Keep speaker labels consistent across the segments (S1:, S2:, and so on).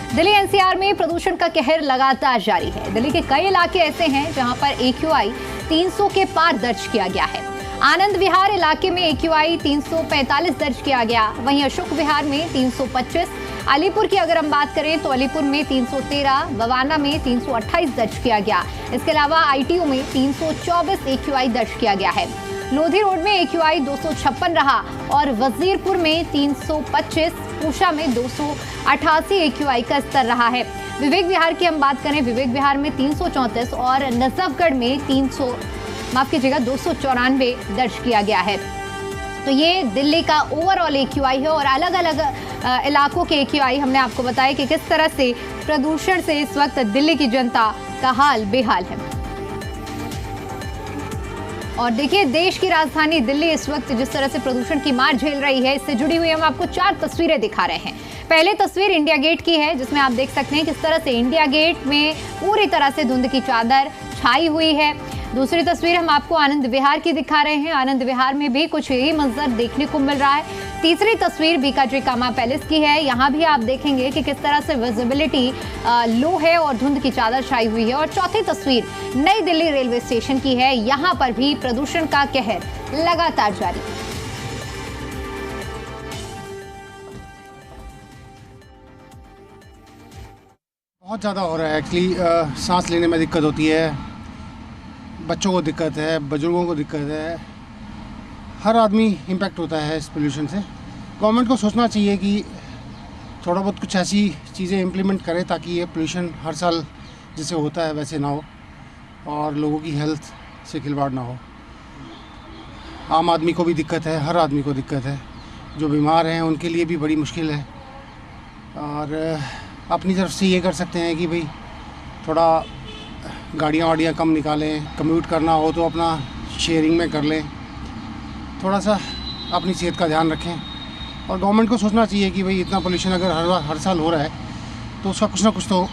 S1: Delhi NCR में प्रदूषण का कहर लगातार जारी है। दिल्ली के कई इलाके ऐसे हैं जहां पर AQI 300 के पार दर्ज किया गया है। आनंद विहार इलाके में AQI 345 दर्ज किया गया, वहीं अशोक विहार में 325, अलीपुर की अगर हम बात करें तो अलीपुर में 313, बवाना में 328 दर्ज किया गया। इसके अलावा ITO में 324 AQI दर्ज किया गया है। लोधी रोड में AQI 256 रहा और वजीरपुर में 325, पूषा में 288 AQI का स्तर रहा है। विवेक विहार की हम बात करें, विवेक विहार में 334 और नजफगढ़ में 294 दर्ज किया गया है। तो ये दिल्ली का ओवरऑल AQI है और अलग अलग इलाकों के AQI हमने आपको बताया कि किस तरह से प्रदूषण से इस वक्त दिल्ली की जनता का हाल बेहाल है। और देखिए, देश की राजधानी दिल्ली इस वक्त जिस तरह से प्रदूषण की मार झेल रही है, इससे जुड़ी हुई हम आपको 4 तस्वीरें दिखा रहे हैं। पहले तस्वीर इंडिया गेट की है, जिसमें आप देख सकते हैं किस तरह से इंडिया गेट में पूरी तरह से धुंध की चादर छाई हुई है। दूसरी तस्वीर हम आपको आनंद विहार की दिखा रहे हैं। आनंद विहार में भी कुछ यही मंजर देखने को मिल रहा है। तीसरी तस्वीर बीकाजी कामा पैलेस की है। यहाँ भी आप देखेंगे कि किस तरह से विजिबिलिटी लो है और धुंध की चादर छाई हुई है। और चौथी तस्वीर नई दिल्ली रेलवे स्टेशन की है। यहाँ पर भी प्रदूषण का कहर लगातार जारी है।
S2: बहुत ज़्यादा हो रहा है एक्चुअली। सांस लेने में दिक्कत होती है, बच्चों को दिक्कत है, बुजुर्गों को दिक्कत है, हर आदमी इम्पैक्ट होता है इस पोल्यूशन से। गवर्नमेंट को सोचना चाहिए कि थोड़ा बहुत कुछ ऐसी चीज़ें इम्प्लीमेंट करे ताकि ये पोल्यूशन हर साल जैसे होता है वैसे ना हो और लोगों की हेल्थ से खिलवाड़ ना हो। आम आदमी को भी दिक्कत है, हर आदमी को दिक्कत है। जो बीमार हैं उनके लिए भी बड़ी मुश्किल है। और अपनी तरफ से ये कर सकते हैं कि भाई थोड़ा गाड़ियाँ वाड़ियाँ कम निकालें, कम्यूट करना हो तो अपना शेयरिंग में कर लें, थोड़ा सा अपनी सेहत का ध्यान रखें। और गवर्नमेंट को सोचना चाहिए कि भाई इतना पोल्यूशन अगर हर साल हो रहा है तो उसका कुछ ना कुछ तो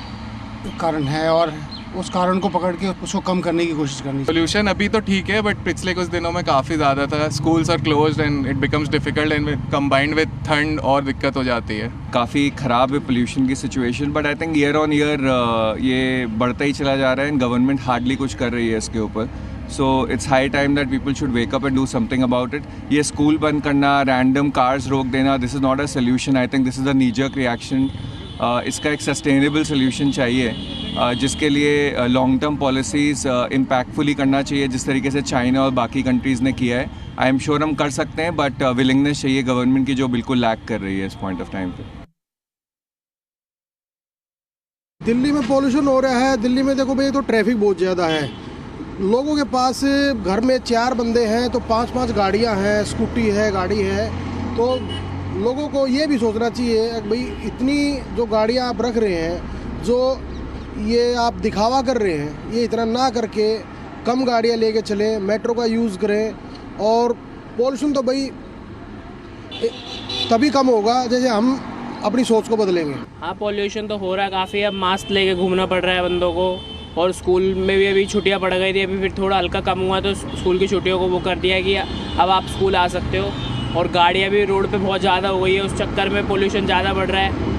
S2: कारण है और उस कारण को पकड़ के उसको कम करने की कोशिश करनी चाहिए।
S3: पोल्यूशन अभी तो ठीक है, बट पिछले कुछ दिनों में काफ़ी ज़्यादा था। Schools are closed and it becomes difficult and combined with ठंड और दिक्कत हो जाती है।
S4: काफ़ी ख़राब है पोल्यूशन की situation, but I think year on year ये बढ़ता ही चला जा रहा है एंड गवर्नमेंट हार्डली कुछ कर रही है इसके ऊपर। So it's high time that people should wake up and do something about it. ये स्कूल बंद करना, रैंडम कार्स रोक देना, this is not a solution. I think this is a knee jerk reaction. इसका एक सस्टेनेबल सोल्यूशन चाहिए जिसके लिए लॉन्ग टर्म पॉलिसीज़ इम्पैक्टफुली करना चाहिए, जिस तरीके से चाइना और बाकी कंट्रीज़ ने किया है। आई एम श्योर हम कर सकते हैं, बट विलिंगनेस चाहिए गवर्नमेंट की, जो बिल्कुल लैक कर रही है इस पॉइंट ऑफ टाइम पे।
S5: दिल्ली में पॉल्यूशन हो रहा है। दिल्ली में देखो भाई, तो ट्रैफिक बहुत ज़्यादा है। लोगों के पास घर में 4 बंदे हैं तो 5-5 गाड़ियां हैं, स्कूटी है, गाड़ी है। तो लोगों को ये भी सोचना चाहिए कि भाई इतनी जो गाड़ियां आप रख रहे हैं, जो ये आप दिखावा कर रहे हैं, ये इतना ना करके कम गाड़ियां लेके चलें, मेट्रो का यूज़ करें। और पॉल्यूशन तो भाई तभी कम होगा जैसे हम अपनी सोच को बदलेंगे।
S6: हाँ, पॉल्यूशन तो हो रहा है काफ़ी। अब मास्क लेके घूमना पड़ रहा है बंदों को। और स्कूल में भी अभी छुट्टियां पड़ गई थी, अभी फिर थोड़ा हल्का कम हुआ तो स्कूल की छुट्टियों को वो कर दिया कि अब आप स्कूल आ सकते हो। और गाड़ियाँ भी रोड पे बहुत ज़्यादा हो गई है, उस चक्कर में पोल्यूशन ज़्यादा बढ़ रहा है।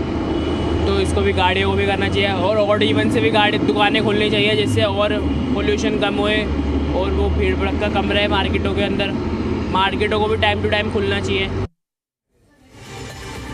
S6: तो इसको भी गाड़ियों को भी करना चाहिए और ऑड इवन से भी दुकानें खोलनी चाहिए, जिससे और पोल्यूशन कम होए और वो भीड़ भड़का कम रहे मार्केटों के अंदर। मार्केटों को भी टाइम टू टाइम खुलना चाहिए।